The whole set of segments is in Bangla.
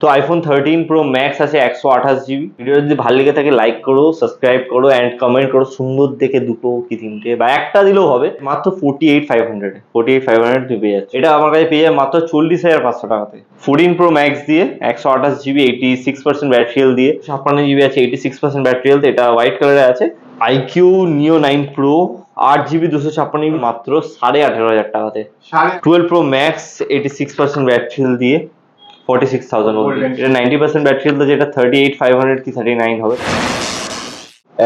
তো আইফোন 13 প্রো ম্যাক্স আছে 128 জিবি। ভিডিও যদি ভালো লেগে থাকে লাইক করো, সাবস্ক্রাইব করো অ্যান্ড কমেন্ট করো সুন্দর দেখে দুটো কি তিনটে বা একটা দিলেও হবে। মাত্র 48,500 48,500 তুমি পেয়ে যাচ্ছে। এটা আমার কাছে পেয়ে যাবে মাত্র 40,500 টাকাতে। 14 প্রো ম্যাক্স দিয়ে 128 জিবি 86% ব্যাটারি হেলথ দিয়ে, 56 জিবি আছে 86% ব্যাটারি হেলথ। এটা হোয়াইট কালারে আছে। আইকিউ নিও 9 প্রো 8 জিবি 256 জিবি মাত্র 18,500 টাকাতে। 12 প্রো ম্যাক্স 86% ব্যাটারি হেলথ দিয়ে 46,000 অবধি। এটা 90% ব্যাটারি হেলথ আছে। এটা 38,500 কি 39 হবে।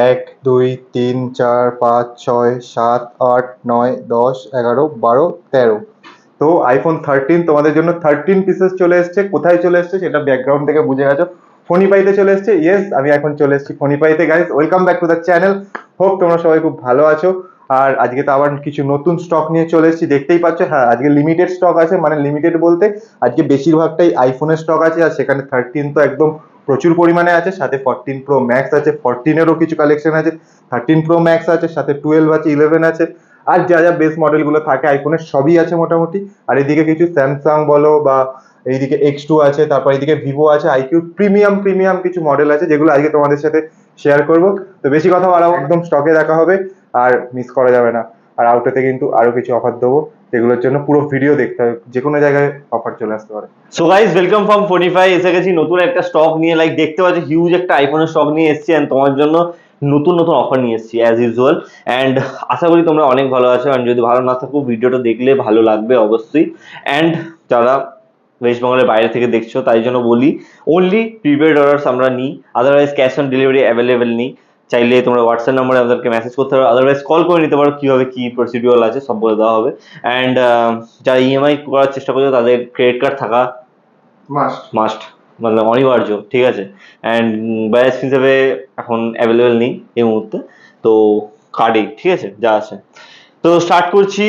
1 2 3 4 5 6 7 8 9 10 11 12 13। তো আইফোন 13 তোমাদের জন্য 13 পিসেস চলে এসেছে। কোথায় চলে এসেছে সেটা ব্যাকগ্রাউন্ড থেকে বুঝে গেছো। ফোনিপাইতে চলে এসেছে। ইয়েস, আমি এখন চলে এসেছি ফোনিপাইতে। Guys, welcome back to the channel. Hope তোমরা সবাই খুব ভালো আছো। আর আজকে তো আবার কিছু নতুন স্টক নিয়ে চলে এসেছি, দেখতেই পাচ্ছ। হ্যাঁ, আজকে লিমিটেড স্টক আছে, মানে লিমিটেড বলতে আজকে বেশিরভাগটাই আইফোনের স্টক আছে। আর সেখানে 13 তো একদম প্রচুর পরিমাণে আছে, সাথে 14 প্রো ম্যাক্স আছে, 14 এরও কিছু কালেকশন আছে, 13 প্রো ম্যাক্স আছে, সাথে 12 আছে, 11 আছে। আর যা যা বেস মডেলগুলো থাকে আইফোনের সবই আছে মোটামুটি। আর এদিকে কিছু স্যামসাং বলো বা এইদিকে X2 আছে, তারপর এইদিকে ভিভো আছে, আইকিউ প্রিমিয়াম প্রিমিয়াম কিছু মডেল আছে যেগুলো আজকে তোমাদের সাথে শেয়ার করব। তো বেশি কথা বাড়াবো, একদম স্টকে দেখা হবে আর মিস করা যাবে না। আর আউটেতে কিন্তু আরো কিছু অফার দেবো, যেগুলোর জন্য পুরো ভিডিও দেখতে হবে, যে কোনো জায়গায় অফার চলে আসতে পারে। So guys, welcome from Phonify. এসে গেছি নতুন একটা স্টক নিয়ে। লাইক দেখতে পাচ্ছি হিউজ একটা আইফোনের স্টক নিয়ে এসেছি এন্ড তোমার জন্য নতুন নতুন অফার নিয়ে এসেছি অ্যাজ ইউজুয়াল। অ্যান্ড আশা করি তোমরা অনেক ভালো আছো। অ্যান্ড যদি ভালো না থাকো ভিডিওটা দেখলে ভালো লাগবে অবশ্যই। অ্যান্ড যারা ওয়েস্ট বেঙ্গলের বাইরে থেকে দেখছো তাই জন্য বলি, অনলি প্রিপেড অর্ডার্স আমরা নিই, otherwise cash on delivery available নেই। চাইলে তোমরা হোয়াটসঅ্যাপ নাম্বারে আমাদেরকে মেসেজ করতে পারো, আদারওয়াইজ কল করে নিতে পারো। কীভাবে কী প্রসিডিওর আছে সব বলে দেওয়া হবে। অ্যান্ড যারা ইএমআই করার চেষ্টা করছো তাদের ক্রেডিট কার্ড থাকা মাস্ট, মানে অনিবার্য, ঠিক আছে। অ্যান্ড ব্যালেন্স হিসেবে এখন অ্যাভেলেবেল নেই এই মুহূর্তে, তো কার্ডেই ঠিক আছে যা আছে। তো স্টার্ট করছি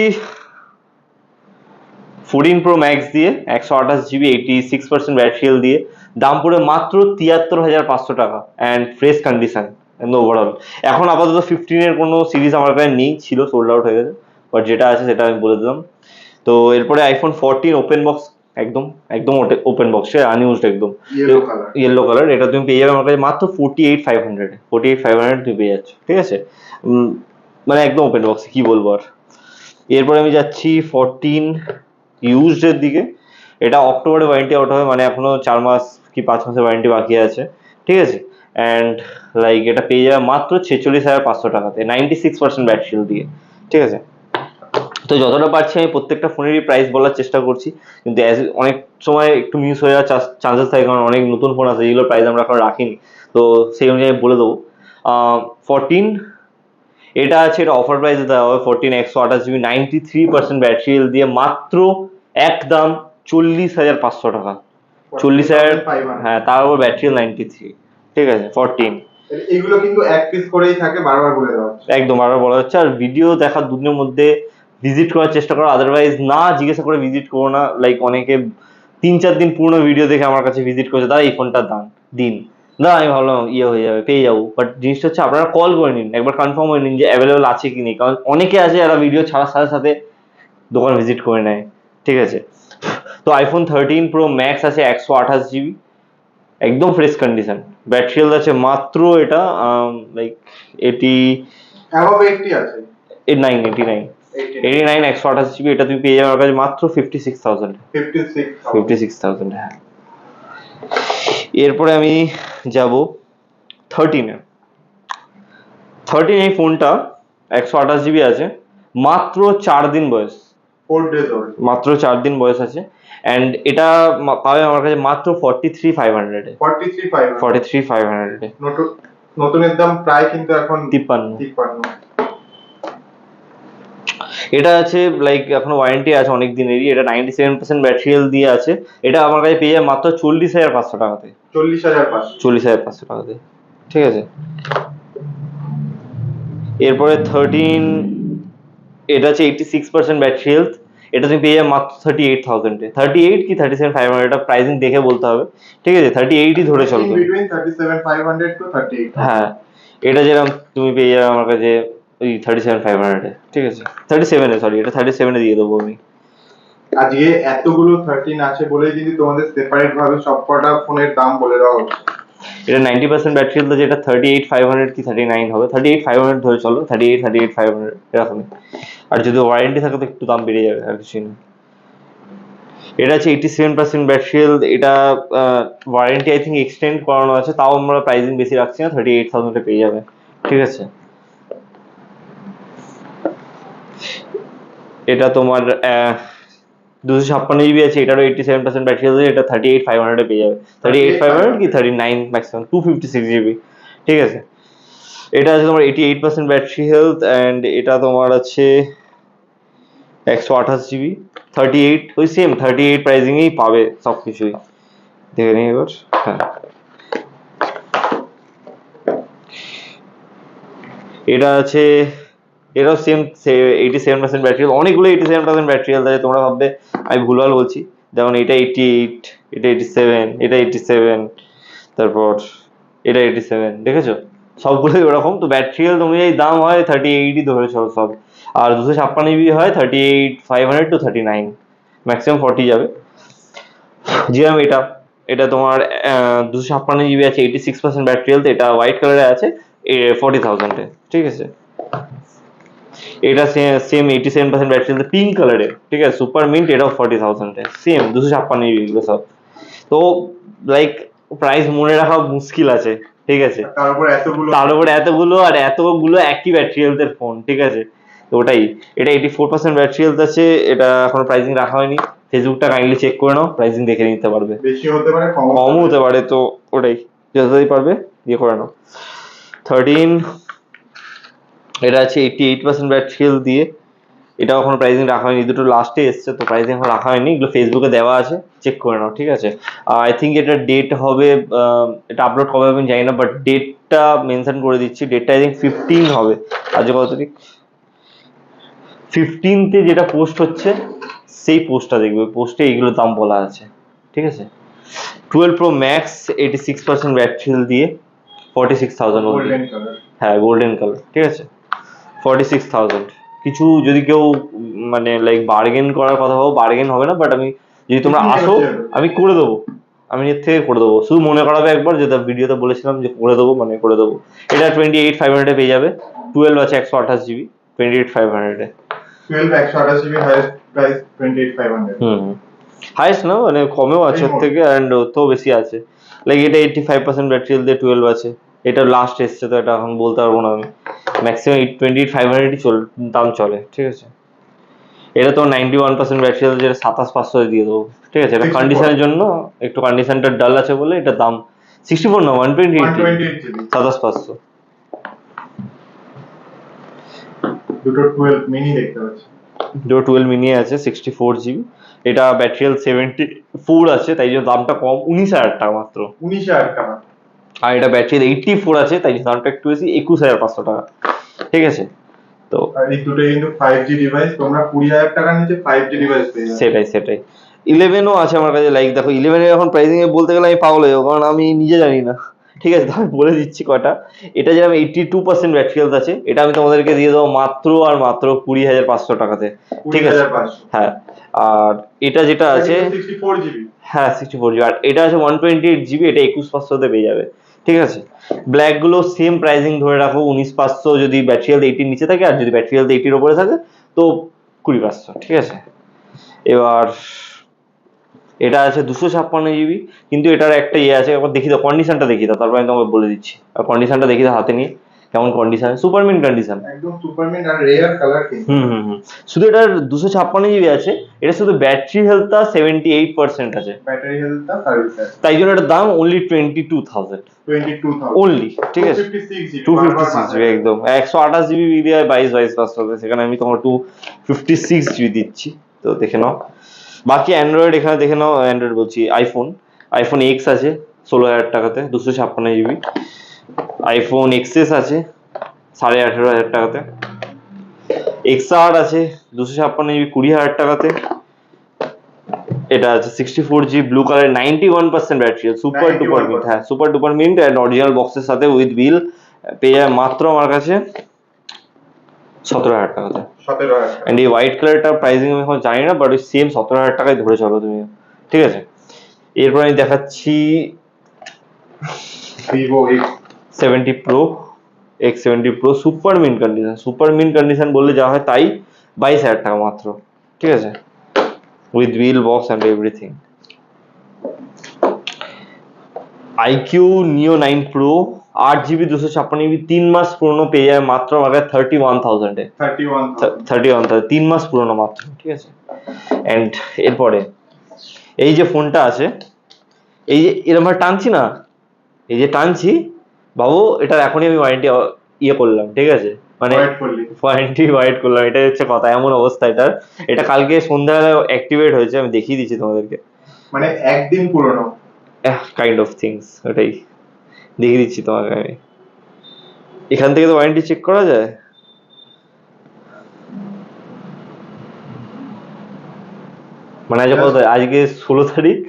14 প্রো ম্যাক্স দিয়ে 128 জিবি 86% ব্যাটারি হেলথ দিয়ে। দাম পড়ে মাত্র 73,500 টাকা অ্যান্ড ফ্রেশ কন্ডিশন একদম ওভারঅল। এখন আপাতত 15-এর কোনো সিরিজ আমার কাছে নেই, ছিল সোল্ড আউট হয়ে গেছে, বাট যেটা আছে সেটা আমি বলে দিলাম। তো এরপরে আইফোন 14 ওপেন বক্স, একদম একদম ওপেন বক্স, আনইউজড একদম ইয়েলো কালার। এটা তুমি পেয়ে যাবে আমার কাছে মাত্র 48,500 48,500 তুমি পেয়ে যাচ্ছ, ঠিক আছে। মানে একদম ওপেন বক্সে কি বলবো আর। এরপরে আমি যাচ্ছি 14 ইউজডের দিকে। এটা অক্টোবরে ওয়ারেন্টি আউট হবে, মানে এখনো 4 মাস কি 5 মাসের ওয়ারেন্টি বাকি আছে, ঠিক আছে। অ্যান্ড লাইক এটা পেয়ে যাবে মাত্র 46,500 টাকাতে 96% ব্যাটারি হেলথ দিয়ে, ঠিক আছে। তো যতটা পারছি আমি প্রত্যেকটা ফোনেরই প্রাইস বলার চেষ্টা করছি, কিন্তু অনেক সময় একটু মিস হয়ে যাওয়ার চান্সেস থাকে, কারণ অনেক নতুন ফোন আছে যেগুলোর প্রাইস আমরা এখন রাখিনি। তো সেই অনুযায়ী আমি বলে দেবো। 14 এটা আছে, এটা অফার প্রাইসে দেওয়া হবে। 14 128 জিবি 93% ব্যাটারি হেলথ দিয়ে মাত্র একদম 40,500 টাকা। 40,000, হ্যাঁ, তার উপর ব্যাটারি হেলথ 93, ঠিক আছে। 14 এগুলো কিন্তু এক পিস করেই থাকে, বারবার বলে দেওয়া হচ্ছে। একদম বারবার বলা হচ্ছে। আর ভিডিও দেখার দুদিনের মধ্যে ভিজিট করার চেষ্টা করো, আদারওয়াইজ না জিজ্ঞাসা করে ভিজিট করো না। লাইক অনেকে 3-4 দিন পুরনো ভিডিও দেখে আমার কাছে ভিজিট করেছে, তারা এই ফোনটা দিন না, আমি ভাবলাম ইয়ে হয়ে যাবে, পেয়ে যাবো। বাট জিনিসটা হচ্ছে আপনারা কল করে নিন, একবার কনফার্ম হয়ে নিন যে অ্যাভেলেবেল আছে কি নেই, কারণ অনেকে আছে যারা ভিডিও ছাড়ার সাথে সাথে দোকান ভিজিট করে নেয়, ঠিক আছে। তো আইফোন 13 প্রো ম্যাক্স আছে 128 জিবি, একদম ফ্রেশ কন্ডিশন। ব্যাটারি হেলথ আছে মাত্র এটা লাইক 80 আছে, 89 128 জিবি। এটা তুমি পেয়ে যাবে আমার কাছে মাত্র 56,000 56,000, হ্যাঁ। এরপরে আমি যাব 13-এ। 13 এই ফোনটা 128 জিবি আছে, মাত্র 4 দিন বয়স, 4 days old, মাত্র 4 দিন বয়স আছে। অ্যান্ড এটা পাবে আমার কাছে মাত্র 43,500 43,500। নতুনের দাম প্রায় কিন্তু এখন 53। এটা আছে লাইক এখনো ওয়ারেন্টি আছে অনেক দিনেরই। এটা 97% ব্যাটারি হেলথ দিয়ে আছে। এটা আমার কাছে পেয়ে যায় মাত্র 40,500 টাকাতে 40,500 টাকাতে, ঠিক আছে। এরপরে 13, এটা হচ্ছে 86% ব্যাটারি হেলথ। এটা তুমি পেয়ে যাবে মাত্র 38,000 এ, 38 কি 37,500, এটা প্রাইসিং দেখে বলতে হবে, ঠিক আছে। 38ই ধরে চলো তুমি। 37,500 to 38, হ্যাঁ, এটা যেরকম তুমি পেয়ে যাবে আমার কাছে ওই 37,500 এ, ঠিক আছে। 37-এ, সরি, এটা 37-এ দিয়ে দেবো আমি। আজকে এতগুলো 13 আছে বলেই কিন্তু তোমাদের সেপারেট ভাবে সবকটা ফোনের দাম বলে দেওয়া হচ্ছে। এটা 90% ব্যাটারি হেলথ আছে, এটা 38,500 কি 39 হবে, 38,500 ধরে চলো, 38,500 এরকমই। আর যদি ওয়ারেন্টি থাকে তো একটু দাম বেড়ে যাবে, আর কিছুই না। এটা আছে 87% ব্যাটারি হেলথ, এটা ওয়ারেন্টি আই থিঙ্ক এক্সটেন্ড করানো আছে, তাও আমরা প্রাইসিং বেশি রাখছি না, 38,000 পেয়ে যাবে, ঠিক আছে। এটা তোমার 256 জিবি আছে, এটারও 87% ব্যাটারি আছে, এটা 38,500 পেয়ে যাবে, 38,500 কি 39 ম্যাক্সিমাম, 256 জিবি, ঠিক আছে। এটা আছে তোমার 88% ব্যাটারি হেলথ, অ্যান্ড এটা তোমার আছে 128 জিবি, 38, ওই সেম 38 প্রাইসিংয়েই পাবে সব কিছুই, দেখে নিই এবার। হ্যাঁ, এটা আছে, এটাও সেম 87% ব্যাটারি, অনেকগুলো 87% ব্যাটারি হেলথ আছে, তোমরা ভাববে আমি ভুলভাল বলছি। যেমন এটা 88, এটা 87, এটা 87, তারপর এটা 87, দেখেছো সবগুলোই ওরকম। তো ব্যাটারি হেলথ অনুযায়ী দাম হয় 38ই ধরে চলো সব। আর 256 জিবি হয় 38,500 to 39, ম্যাক্সিমাম 40 যাবে। যেরকম এটা, এটা তোমার 256 জিবি আছে, 86% ব্যাটারি হেলথ, এটা হোয়াইট কালারে আছে, 40,000-এ, ঠিক আছে। এটা সেম 87% ব্যাটারি হেলথ, পিঙ্ক কালারে, ঠিক আছে, সুপার মিন্ট, এটাও 40,000-এ, সেম 256 জিবি এগুলো সব। তো লাইক প্রাইস মনে রাখা মুশকিল আছে, ঠিক আছে, তার উপরে এতগুলো, আর এতগুলো একই ব্যাটারি হেলথের ফোন, ঠিক আছে। তো ওটাই, এটা 84% ব্যাটারি হেলথ আছে, এটা এখনো প্রাইসিং রাখা হয়নি, ফেসবুকটা কাইন্ডলি চেক করে নাও, প্রাইসিং দেখে নিতে পারবে, বেশি হতে পারে কমও হতে পারে, তো ওটাই যতটাই পারবে দিয়ে করে নাও। 13, এটা আছে 88% ব্যাটারি হেলথ দিয়ে, এটা এখনো প্রাইসিং রাখা হয়নি, দুটো লাস্টে এসছে, তো প্রাইসিং এখন রাখা হয়নি, এগুলো ফেসবুকে দেওয়া আছে, চেক করে নাও, ঠিক আছে। আই থিঙ্ক এটা ডেট হবে, এটা আপলোড কবে হবে আমি জানি না, বাট ডেটটা মেনশন করে দিচ্ছি, ডেটটা আই থিঙ্ক 15 হবে। আজ কত তারিখ, 15তে যেটা পোস্ট হচ্ছে সেই পোস্টটা দেখবে, পোস্টে এইগুলো দাম বলা আছে, ঠিক আছে। 12 Pro Max 86% ব্যাটারি হেলথ দিয়ে 46,000 only। Golden colour. হ্যাঁ, গোল্ডেন কালার, ঠিক আছে, 46,000। কিছু যদি কেউ মানে লাইক বার্গেন করার কথা ভাবো, বার্গেন হবে না, বাট আমি যদি তোমরা আসো আমি করে দেবো, আমি এর থেকে করে দেবো, শুধু মনে করাবে একবার, যেটা ভিডিওতে বলেছিলাম যে করে দেবো, মানে করে দেবো। এটা 28,500-এ পেয়ে যাবে, 12 আছে 128 জিবি, 28,500-এ। 12 128 জিবি হাইয়েস্ট প্রাইস 28,500। হাইস্ট না, মানে কমেও আছে ওর থেকে, অ্যান্ড ওর থেকেও বেশি আছে, লাইক এটা 85% ব্যাটারি হেলথ দিয়ে 12 আছে, এটা লাস্ট এসছে, তো এটা এখন বলতে পারবো না আমি, ম্যাক্সিমাম 28,500-ই দাম চলে, ঠিক আছে। এটা তো 91% ব্যাটারি হেলথ, যেটা 27,500 দিয়ে দেবো, ঠিক আছে। এটা 64 কন্ডিশনের জন্য, একটু কন্ডিশনটা ডাল আছে বলে এটা দাম 64 না 128, 128 জিবি 27,500। দুটো 12 মিনি দেখতে পাচ্ছি। দুটো 12 মিনি আছে 64 জিবি, এটা ব্যাটারি হেলথ 74 আছে, তাই জন্য দামটা কম, 19,000 টাকা মাত্র। 19,000 টাকা। আর এটা ব্যাটারি হেলথ 84 আছে, তাই জন্য দামটা একটু বেশি, 21,500 টাকা, ঠিক আছে। তো আর এই দুটো কিন্তু 5G ডিভাইস, তোমরা 20,000 টাকার নিচে 5G ডিভাইস পেয়ে যাবে। সেটাই 11ও আছে আমার কাছে, লাইক দেখো 11 এখন প্রাইসিং এ বলতে গেলে আমি পাগল হয়ে যাবো, কারণ আমি নিজে জানি না, ঠিক আছে, তো আমি বলে দিচ্ছি কটা। এটা যেরকম 82% ব্যাটারি হেলথ আছে, এটা আমি তোমাদেরকে দিয়ে দেবো মাত্র আর মাত্র 20,500 টাকাতে, ঠিক আছে। 20,500। হ্যাঁ, আর এটা যেটা আছে, 64 জিবি। হ্যাঁ 64 জিবি, আর এটা আছে 128 জিবি, এটা 21,500-তে পেয়ে যাবে, ঠিক আছে। ব্ল্যাক গুলো সেম প্রাইসিং ধরে রাখো, 19,500 যদি ব্যাটারি হেলথ 80 নিচে থাকে, আর যদি ব্যাটারি হেলথ 80 উপরে থাকে তো 20,500, ঠিক আছে। এবার এটা আছে 256 জিবি, কিন্তু এটার একটা ইয়ে আছে, একবার দেখি দাও কন্ডিশনটা, দেখি দাও, তারপর আমি তোমাকে বলে দিচ্ছি। আর কন্ডিশনটা দেখি দাও হাতে নিয়ে, কেমন কন্ডিশন, সুপারমিন্ট কন্ডিশন, একদম সুপারমিন্ট আর রেয়ার কালার কিন্তু। শুধু এটার 256 জিবি আছে, এটা শুধু ব্যাটারি হেলথটা 78% আছে, ব্যাটারি হেলথটা 30, তাই জন্য এটার দাম অনলি 22,000 অনলি, ঠিক আছে। 256 জিবি একদম, 128 জিবি দিয়ে 22,500, সেখানে আমি তোমার 256 জিবি দিচ্ছি, তো দেখে নাও। বাকি অ্যান্ড্রয়েড এখানে দেখে নাও, অ্যান্ড্রয়েড বলছি, আইফোন এক্স আছে 16,000 টাকাতে 256 জিবি, আইফোন এক্সএস আছে 18,500 টাকাতে, এক্সআর আছে 256 জিবি 20,000 টাকাতে, এটা আছে 64 GB blue colour 91% battery, super duper mint, হ্যাঁ super duper mint, and original বক্সের সাথে উইথ বিল পেয়ে যাবে মাত্র আমার কাছে 17,000 টাকাতে। 17,000 টাকা। অ্যান্ড এই হোয়াইট কালারটার প্রাইসিং আমি এখন জানি না, বাট ওই সেম 17,000 টাকায় ধরে চলো তুমি, ঠিক আছে। এরপর আমি দেখাচ্ছি Vivo X70 Pro, X70 Pro super mint condition. Super mint condition বললে যা হয় তাই, 22,000 টাকা মাত্র, ঠিক আছে, with wheel box and everything. IQ Neo 9 Pro 8 GB 256 GB 3 মাস পুরনো পেয়ে যায় মাত্র আমার কাছে 31,000 এ। 31,000, 3 মাস পুরনো মাত্র, ঠিক আছে। অ্যান্ড এরপরে এই যে ফোনটা আছে, এই যে এরকম ভাবে টানছি না, এই যে টানছি বাবু, এটার এখনই আমি ওয়ারেন্টি ইয়ে করলাম, ঠিক আছে, মানে ওয়ারেন্টি হোয়াইট করলাম, এটাই হচ্ছে কথা, এমন অবস্থা এটার। এটা কালকে সন্ধ্যাবেলা অ্যাক্টিভেট হয়েছে, আমি দেখিয়ে দিচ্ছি তোমাদেরকে, মানে একদিন পুরনো কাইন্ড অফ থিংস, ওটাই দেখিয়ে দিচ্ছি তোমাকে আমি। এখান থেকে তো ওয়ারেন্টি চেক করা যায়। মানে আজ কত, আজকে 16 তারিখ,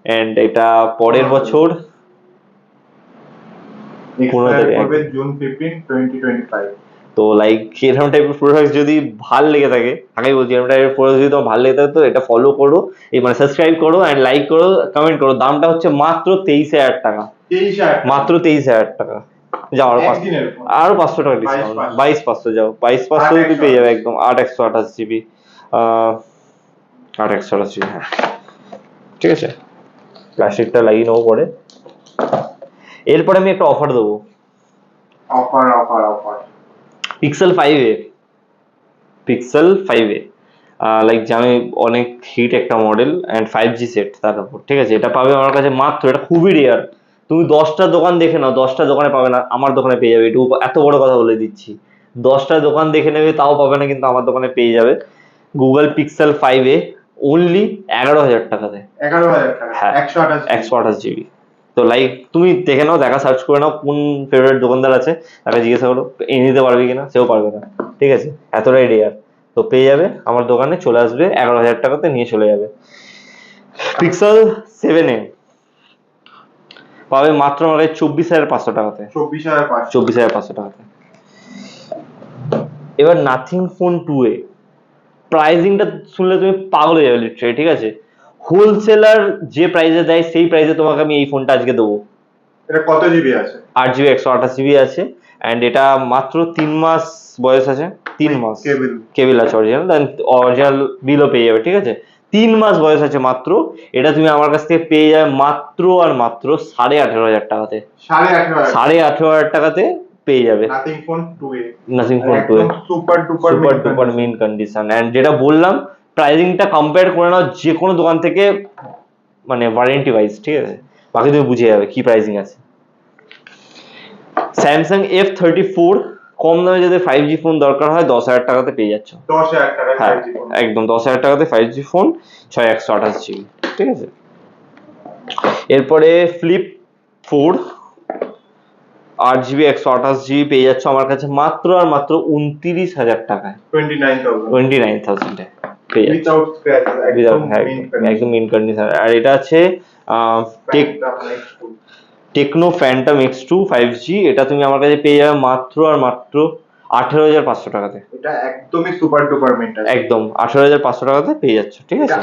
এন্ড এটা পরের বছর 15 জুন 15, 2025। তো লাইক এরকম টাইপের প্রোডাক্ট যদি ভাল লেগে থাকে, আগেই বলছি এরকম টাইপের প্রোডাক্ট যদি তোমার ভালো লেগে থাকে তো এটা ফলো করো, এই মানে সাবস্ক্রাইব করো অ্যান্ড লাইক করো, কমেন্ট করো। দামটা হচ্ছে মাত্র 23,000 টাকা, মাত্র 23,000 টাকা। যাও আরো 500 টাকা ডিসকাউন্ট, 22,500, যাও 22,500 যদি পেয়ে যাবে একদম। 8/128 GB, 8/128 GB, হ্যাঁ, ঠিক আছে। প্লাস্টিকটা লাগিয়ে নেবো পরে। এরপরে আমি একটা অফার দেবো, offer pixel 5a, pixel 5a, like জানি অনেক হিট একটা মডেল অ্যান্ড 5G সেট তার উপর, ঠিক আছে। এটা পাবে আমার কাছে মাত্র, এটা খুবই রেয়ার, তুমি 10টা দোকান দেখে নাও, 10টা দোকানে পাবে না, আমার দোকানে পেয়ে যাবে। এটুকু এত বড় কথা বলে দিচ্ছি, 10টা দোকান দেখে নেবে তাও পাবে না, কিন্তু আমার দোকানে পেয়ে যাবে। গুগল পিক্সেল 5a অনলি 11,000 টাকাতে। 11,000 টাকা, হ্যাঁ, 128 GB। তো লাইক তুমি দেখে নাও, দেখা সার্চ করে নাও কোন ফেভারিট দোকানদার আছে, তাকে জিজ্ঞাসা করো এনে দিতে পারবে কিনা, সেও পারবে না, ঠিক আছে, এতটাই রেয়ার। তো পেয়ে যাবে আমার দোকানে, চলে আসবে 11,000 টাকাতে নিয়ে চলে যাবে। পিক্সেল 7a পাবে মাত্র আমার 24,500 টাকাতে, 24,500 টাকাতে। এবার নাথিং ফোন 2a, প্রাইসিংটা শুনলে তুমি পাগল হয়ে যাবে লিটারালি, ঠিক আছে। হোলসেলার যে প্রাইসে দেয় সেই প্রাইসে তোমাকে আমি এই ফোনটা আজকে দেবো। এটা কত জিবি আছে? 8 GB 128 GB আছে, অ্যান্ড এটা মাত্র 3 মাস বয়স আছে, 3 মাস কেবিল আছে অরিজিনাল, অরিজিনাল বিলও পেয়ে যাবে, ঠিক আছে। 3 মাস বয়স আছে মাত্র। এটা তুমি আমার কাছ থেকে পেয়ে যাবে মাত্র আর মাত্র 18,500 টাকাতে, 18,500 টাকাতে পেয়ে যাবে nothing phone 2a, nothing phone 2a, super super mint condition. And যেটা বললাম, প্রাইসিংটা কম্পেয়ার করে নাও যে কোনো দোকান থেকে, মানে ওয়ারেন্টি ওয়াইজ, ঠিক আছে, বাকি তুমি বুঝে যাবে কি প্রাইসিং আছে। স্যামসাং F34 কম দামে যদি 5G ফোন দরকার হয় 10,000 টাকাতে পেয়ে যাচ্ছ। 10,000 টাকা, হ্যাঁ একদম 10,000 টাকাতে 5G ফোন, 6/128 GB, ঠিক আছে। এরপরে ফ্লিপ 4 8 GB 128 GB পেয়ে যাচ্ছ আমার কাছে মাত্র আর মাত্র 29,000 টাকায়, 29,000 এ পেয়ে যাচ্ছ, একদম ইন কন্ডিশন। আর এটা আছে টেকনো ফ্যান্টম X2 5G, এটা তুমি আমার কাছে পেয়ে যাবে মাত্র আর মাত্র 18,500 টাকাতে। এটা একদমই সুপার ডুপার মিন্ট, একদম 18,500 টাকাতে পেয়ে যাচ্ছ, ঠিক আছে।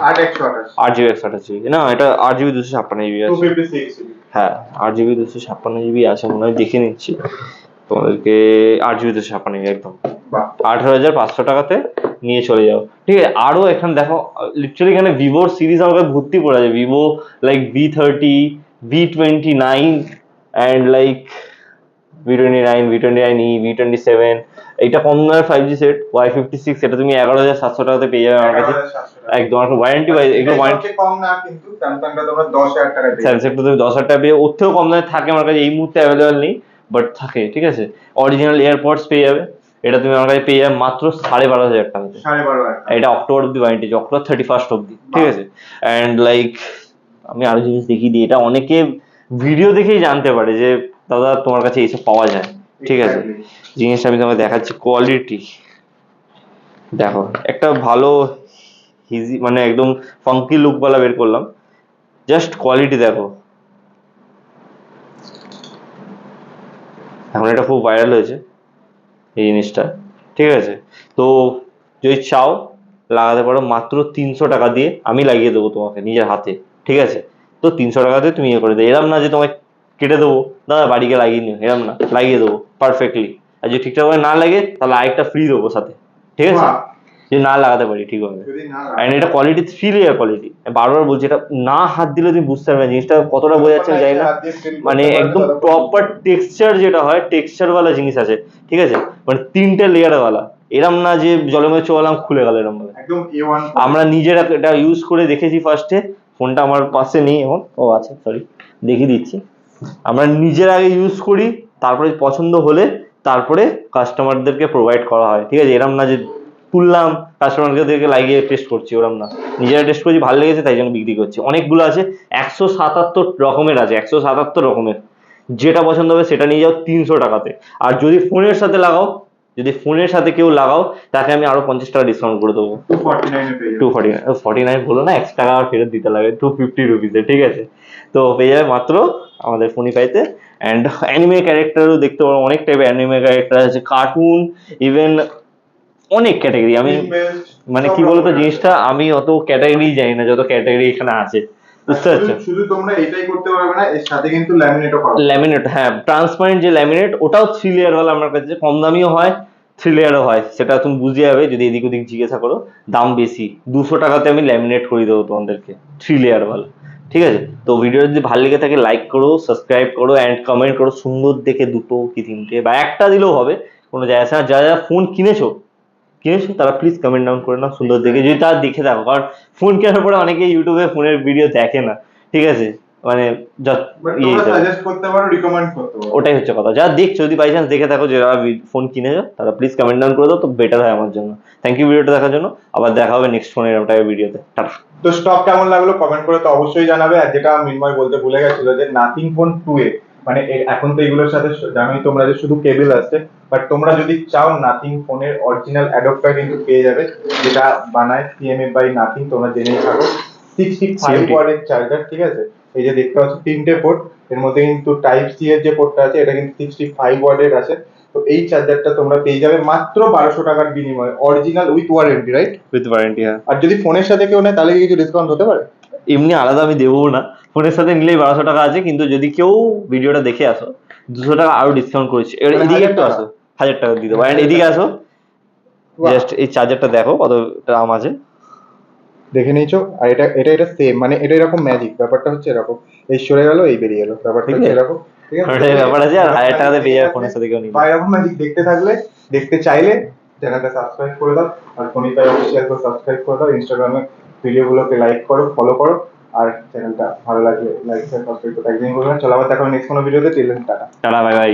8 GB 128 GB, না এটা 8 GB 256 GB আছে, 256 GB, হ্যাঁ 8 GB 256 GB আছে মনে হয়, দেখে নিচ্ছি তোমাদেরকে। 8 GB 256 GB একদম 18,500 টাকাতে নিয়ে চলে যাও, ঠিক আছে। আরো এখানে দেখো লিটারালি এখানে ভিভোর সিরিজ আমাকে ভর্তি পড়ে আছে, Vivo like V30, V29 and like V29, V29e, V27, এইটা কম দামের 5G সেট Y56, এটা তুমি 11,700 টাকাতে পেয়ে যাবে আমার কাছে একদম। ওয়ারেন্টি ওয়াইজ এগুলো কম না, কিন্তু স্যামসাংটা তোমরা 10,000 টাকা পেয়ে, স্যামসাংটা তুমি 10,000 টাকা পেয়ে, ওর থেকেও কম দামে থাকে আমার কাছে এই মুহূর্তে অ্যাভেলেবেল নেই, বাট থাকে, ঠিক আছে। অরিজিনাল এয়ারপডস পেয়ে যাবে, এটা তুমি আমার কাছে পেয়ে যাবে মাত্র 12,500 টাকাতে, 12,500, এটা অক্টোবর অব্দি ওয়ারেন্টি, অক্টোবর 31st অব্দি, ঠিক আছে। অ্যান্ড লাইক আমি আরো জিনিস দেখিয়ে দিই, এটা অনেকে ভিডিও দেখেই জানতে পারে যে দাদা তোমার কাছে এইসব পাওয়া যায়, ঠিক আছে। জিনিসটা আমি তোমাকে দেখাচ্ছি, কোয়ালিটি দেখো, একটা ভালো হিজি মানে একদম ফাঙ্কি লুক वाला বের করলাম, জাস্ট কোয়ালিটি দেখো। এখন এটা খুব ভাইরাল হয়েছে এই জিনিসটা, ঠিক আছে? তো যদি চাও লাগাতে পারো মাত্র 300 টাকা দিয়ে, আমি লাগিয়ে দেবো তোমাকে নিজের হাতে, ঠিক আছে? তো 300 টাকাতে তুমি ইয়ে করে দেবে, এরম না যে তোমায় কেটে দেবো দাদা বাড়িকে লাগিয়ে নিও, এরম না, লাগিয়ে দেবো পারফেক্টলি। আর যদি ঠিকঠাক ভাবে না লাগে তাহলে আরেকটা ফ্রি দেবো সাথে, ঠিক আছে? বাহ, যদি না লাগাতে পারি ঠিকভাবে। যদি না অ্যান্ড এটা কোয়ালিটি 3 লেয়ার কোয়ালিটি, বারবার বলছি, এটা না হাত দিলে তুমি বুঝতে পারবে না জিনিসটা কতটা বোঝাচ্ছে আমি জানি না। মানে একদম প্রপার টেক্সচার যেটা হয়, টেক্সচার ওয়ালা জিনিস আছে, ঠিক আছে? মানে 3টে লেয়ার ওয়ালা, এরম না যে জলের মধ্যে চোয়ালাম খুলে গেল এরম ভাবে। একদম A1 আমরা নিজেরা এটা ইউজ করে দেখেছি ফার্স্টে, ফোনটা আমার পাশে নেই এখন, ও আছে সরি, দেখিয়ে দিচ্ছি। আমরা নিজের আগে ইউজ করি, তারপরে পছন্দ হলে তারপরে কাস্টমারদেরকে প্রোভাইড করা হয়, ঠিক আছে? এরম না যে তুললাম কাস্টমারদেরকে লাগিয়ে টেস্ট করছি, ওরম না, নিজেরা টেস্ট করছি, ভালো লেগেছে তাই জন্য বিক্রি করছি। অনেকগুলো আছে, 177 রকমের আছে, 177 রকমের, যেটা পছন্দ হবে সেটা নিয়ে যাও 300 টাকাতে। আর যদি ফোনের সাথে লাগাও, যদি ফোনের সাথে কেউ লাগাও, তাকে আমি আরো 50 টাকা ডিসকাউন্ট করে দেবো। 249 এ পেয়ে যাবে। 249 বলো না, 1 টাকা ফেরত দিতে লাগে, 250 রুপিসে, ঠিক আছে? তো পেয়ে যাবে মাত্র আমাদের ফোনিফাইতে। অ্যান্ড অ্যানিমে ক্যারেক্টারও দেখতে পারো, অনেক টাইপের অ্যানিমে ক্যারেক্টার আছে, কার্টুন, ইভেন অনেক ক্যাটাগরি। আমি Team based, মানে সব কি বলতো রকমের জিনিসটা, আমি অত ক্যাটাগরি জানি না যত ক্যাটাগরি এখানে আছে, বুঝতে আর পারছো? শুধু তোমরা এটাই করতে পারবে না, এর সাথে কিন্তু ল্যামিনেটও করা ল্যামিনেট, হ্যাঁ, ট্রান্সপারেন্ট যে ল্যামিনেট, ওটাও 3 লেয়ার ওয়ালা আমার কাছে, কম দামিও হয় 3 লেয়ারও হয়, সেটা তুমি বুঝে যাবে যদি এদিক ওদিক জিজ্ঞাসা করো। দাম বেশি, 200 টাকাতে আমি ল্যামিনেট করে দেবো তোমাদেরকে 3 লেয়ার ওয়ালা, ঠিক আছে? তো ভিডিও যদি ভালো লেগে থাকে লাইক করো, সাবস্ক্রাইব করো অ্যান্ড কমেন্ট করো, সুন্দর দেখে 2টো কি 3টে বা একটা দিলেও হবে, কোনো যায় আসে না। যারা যারা ফোন কিনেছো তারা প্লিজ কমেন্ট ডাউন করে নাও সুন্দর দেখে, যদি তারা দেখে থাকো, কারণ ফোন কেনার পরে অনেকে ইউটিউবে ফোনের ভিডিও দেখে না, ঠিক আছে? মানে বাট ইয়ে তোমরা হিসাবে, সাজেস্ট করতে পারো, রিকমেন্ড করতে পারো। ওটাই হচ্ছে কথা। যারা দেখছো, যদি বাই চান্স দেখে থাকো যে যারা ফোন কিনেছো, তারা প্লিজ কমেন্ট ডাউন করে দাও, তো বেটার হয় আমার জন্য। থ্যাংক ইউ ভিডিওটা দেখার জন্য, আবার দেখা হবে নেক্সট ফোনের এরকম টাইপের ভিডিওতে। টাটা। তো স্টক কেমন লাগলো কমেন্ট করে তো অবশ্যই জানাবে। আর যেটা মিনময় বলতে ভুলে গেছিল যে নাথিং ফোন 2 এ মানে এখন তো এগুলোর সাথে জানোই তোমরা যে শুধু কেবল আসছে, বাট তোমরা যদি চাও নাথিং ফোনের অরিজিনাল অ্যাডাপ্টার কিন্তু পেয়ে যাবে, যেটা বানায় সিএমএ বাই নাথিং, তোমরা জেনেই থাকো। 65 CMT ওয়াটের চার্জার, ঠিক আছে? এই যে দেখতে পাচ্ছ 3টে পোর্ট, এর মধ্যে কিন্তু টাইপ সি এর যে পোর্টটা আছে এটা কিন্তু 65 ওয়াটের আছে। তো এই চার্জারটা তোমরা পেয়ে যাবে মাত্র 1200 টাকার বিনিময়ে, original with warranty, right? With warranty, হ্যাঁ। আর যদি ফোনের সাথে কেউ নেয় তাহলে কি কিছু ডিসকাউন্ট হতে পারে? এমনি আলাদা আমি দেবো না, ফোনের সাথে নিলেই 1200 টাকা আছে, কিন্তু যদি কেউ ভিডিওটা দেখে আসো 200 টাকা আরো ডিসকাউন্ট করেছি। এবার মানে এদিকে 1000 একটু টাকা? আসো, 1000 টাকা দিয়ে দেবো। অ্যান্ড এদিকে আসো, বাহ, জাস্ট এই চার্জারটা দেখো কত দাম আছে। দেখে নিয়েছো? আর এটা এটা এটা সেম, মানে এটা এরকম ম্যাজিক, ব্যাপারটা হচ্ছে এরকম, এই সরে গেল এই বেরিয়ে গেল, ব্যাপারটা ঠিক হচ্ছে আছে, এরকম। ঠিক আছে, ওটাই ব্যাপার আছে। আর 1000 টাকাতে পেয়ে যাবে ফোনের সাথে কেউ নিলে। বা এরকম ম্যাজিক দেখতে থাকলে, দেখতে চাইলে চ্যানেলটা সাবস্ক্রাইব করে দাও, আর ফোনিফাই অফিসিয়াল করে সাবস্ক্রাইব করে দাও, ইনস্টাগ্রামে ভিডিওগুলোকে লাইক করো, ফলো করো, আর চ্যানেলটা ভালো লাগলে লাইক শেয়ার সাবস্ক্রাইব করতে একদিন করবে না। চলো আবার দেখা হবে নেক্সট কোনো ভিডিওতে, till then tata. Tata, bye by.